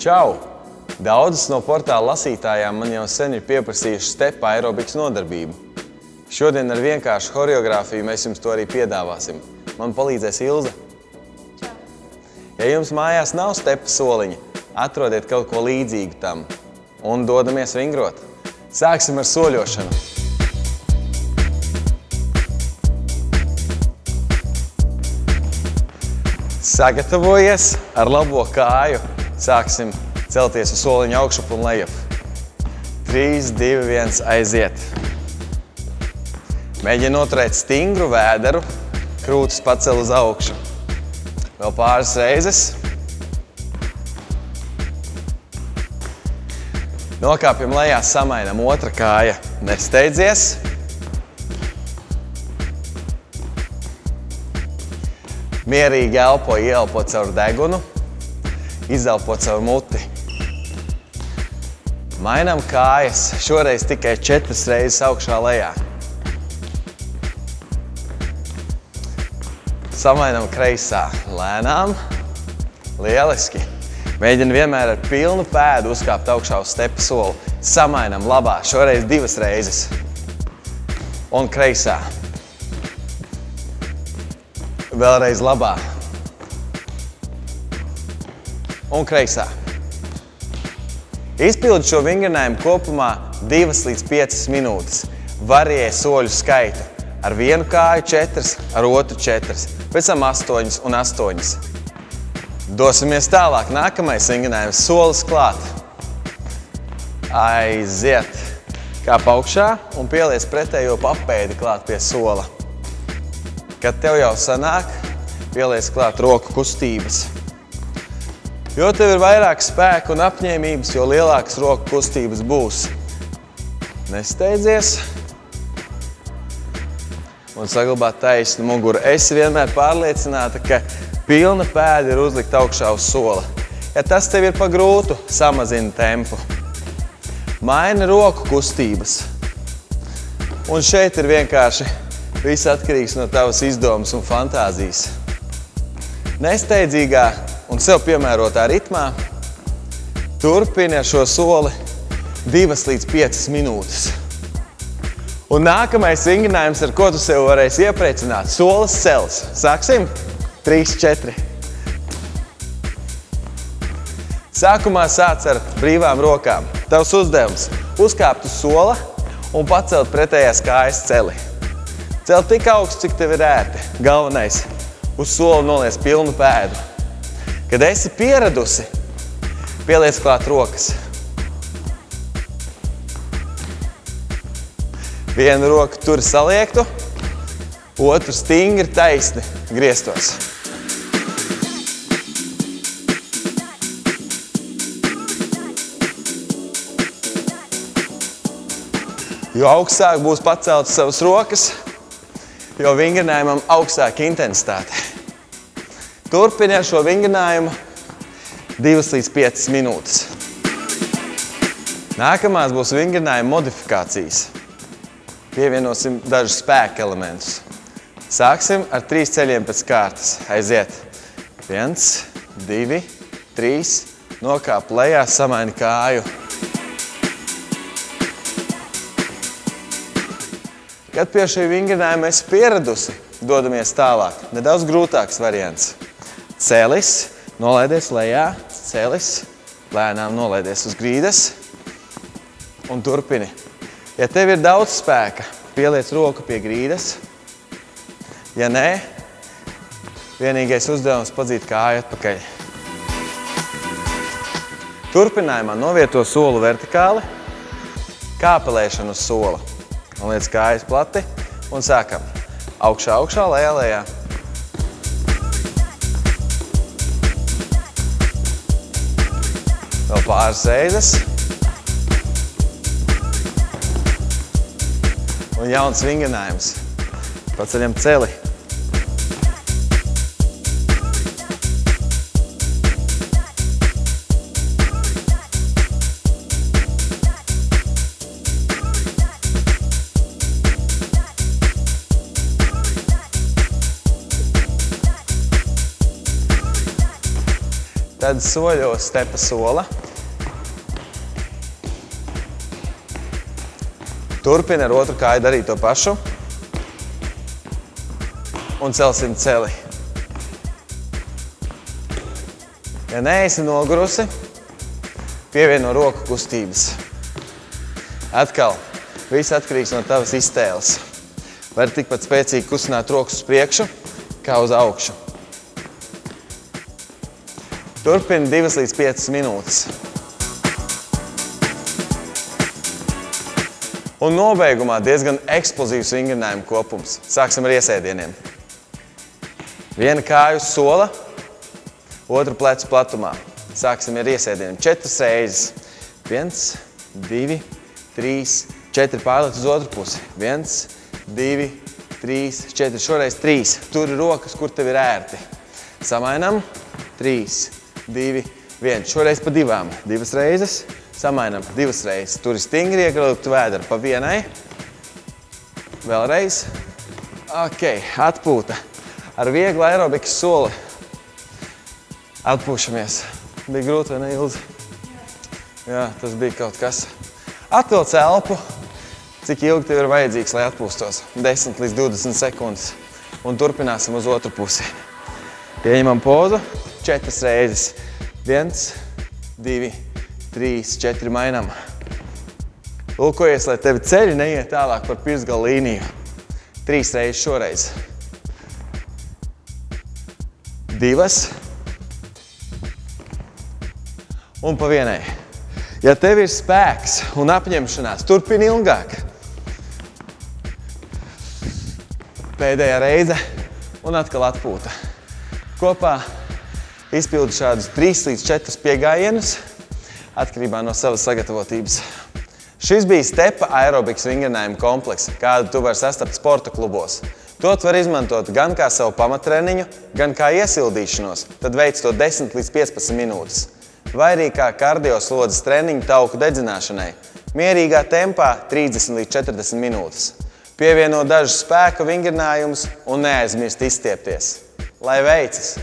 Čau! Daudzas no portāla lasītājām man jau sen ir pieprasījuši stepa aerobikas nodarbību. Šodien ar vienkāršu horeogrāfiju mēs jums to arī piedāvāsim. Man palīdzēs Ilze. Čau! Ja jums mājās nav stepa soliņa, atrodiet kaut ko līdzīgu tam un dodamies vingrot. Sāksim ar soļošanu. Sagatavojies ar labo kāju. Sāksim celties uz soliņa augšup un lejup. 3, 2, 1, aiziet. Mēģini noturēt stingru vēderu, krūtis pacel uz augšu. Vēl pāris reizes. Nokāpjam lejā, samainam otra kāja. Nesteidzies. Mierīgi elpo, ieelpo caur degunu, izelpo caur muti. Mainām kājas, šoreiz tikai 4 reizes augšā lejā. Samainām kreisā, lēnām, lieliski. Mēģini vienmēr ar pilnu pēdu uzkāpt augšā uz stepa soli. Samainām labā, šoreiz 2 reizes. Un kreisā. Vēlreiz labā. Un kreisā. Izpildi šo vingrinājumu kopumā 2 līdz 5 minūtes. Variē soļu skaitu. Ar vienu kāju 4, ar otru 4, pēc tam 8 un 8. Dosimies tālāk. Nākamais vingrinājums – solis klāt. Aiziet. Kāp augšā un pieliec pretējo papēdi klāt pie sola. Kad tev jau sanāk, pieliec klāt roku kustības. Jo tev ir vairāk spēka un apņēmības, jo lielākas roku kustības būs. Nesteidzies. Un saglabāt taisnu muguru. Esi vienmēr pārliecināta, ka pilna pēda ir uzlikt augšā uz sola. Ja tas tev ir pa grūtu, samazina tempu. Maini roku kustības. Un šeit ir vienkārši viss atkarīgs no tavas izdomas un fantāzijas. Nesteidzīgā un sev piemērotā ritmā turpini ar šo soli 2 līdz 5 minūtes. Un nākamais vingrinājums, ar ko tu sev varēsi iepriecināt, solis cels. Sāksim? 3, 4. Sākumā sāc ar brīvām rokām. Tavs uzdevums – uzkāpt uz sola un pacelt pretējās kājas celi. Cel tik augstu, cik tev ir ērti. Galvenais – uz soli noliec pilnu pēdu. Kad esi pieradusi, pieliec klāt rokas. Vienu roku tur saliektu, otru stingri taisni griestos. Jo augstāk būs paceltas savas rokas, jo vingrinājumam augstāka intensitāte. Turpini ar šo vingrinājumu 2 līdz 5 minūtes. Nākamās būs vingrinājuma modifikācijas. Pievienosim dažus spēka elementus. Sāksim ar 3 ceļiem pēc kārtas. Aiziet. 1, 2, 3. Nokāp lejā, samaini kāju. Kad pie šī vingrinājuma esi pieradusi, dodamies tālāk. Nedaudz grūtāks variants. Celis, nolaidies lejā, celis, lēnām nolaidies uz grīdas un turpini. Ja tev ir daudz spēka, pieliec roku pie grīdas. Ja nē, vienīgais uzdevums padzīt kāju atpakaļ. Turpinājumā novieto solu vertikāli, kāpelēšanu uz sola. Noliec kājas plati un sākam. Augšā, augšā, lejā, lejā. Vēl pāris reizes. Un jauns vingrinājums. Paceļam celi. tad soļos stepa sola. Turpina ar otru kāju darīt to pašu. Un celsim celi. Ja neesi nogurusi, pievieno roku kustības. Atkal, viss atkarīgs no tavas iztēles. Var tikpat spēcīgi kustināt rokas uz priekšu, kā uz augšu. Turpini 2 līdz 5 minūtes. Un nobeigumā diezgan eksplozīvs vingrinājumu kopums. Sāksim ar iesēdieniem. Viena kāja uz sola, otru plecu platumā. Sāksim ar iesēdieniem 4 reizes. 1, 2, 3, 4. Pārliec uz otru pusi. 1, 2, 3, 4. Šoreiz 3. Turi rokas, kur tev ir ērti. Samainam. 3, 2, 1. Šoreiz pa 2. 2 reizes. Samainam 2 reizes. Turi stingri iegraukt vēderu pa vienai. Vēlreiz. Ok, atpūta. Ar vieglu aerobikas soli. Atpūšamies. Bija grūti vai ne, Ilze? Jā, tas bija kaut kas. Atvilc elpu. Cik ilgi tev ir vajadzīgs, lai atpūstos? 10 līdz 20 sekundes. Un turpināsim uz otru pusi. Pieņemam pozu. 4 reizes. 1, 2, 3, 4 mainām. Lūkojies, lai tevi ceļi neiet tālāk par pirksgalu līniju. 3 reizes šoreiz. 2. Un pa vienai. Ja tev ir spēks un apņemšanās, turpini ilgāk. Pēdējā reize un atkal atpūta. Kopā izpildu šādus 3 līdz 4 piegājienus. Atkarībā no savas sagatavotības. Šis bija stepa aerobikas vingrinājuma komplekss, kādu tu vari sastapt sporta klubos. To tu vari izmantot gan kā savu pamattreniņu, gan kā iesildīšanos, tad veic to 10 līdz 15 minūtes. Vai arī kā kardioslodzes treniņu tauku dedzināšanai, mierīgā tempā 30 līdz 40 minūtes. Pievieno dažus spēka vingrinājumus un neaizmirst izstiepties. Lai veicas!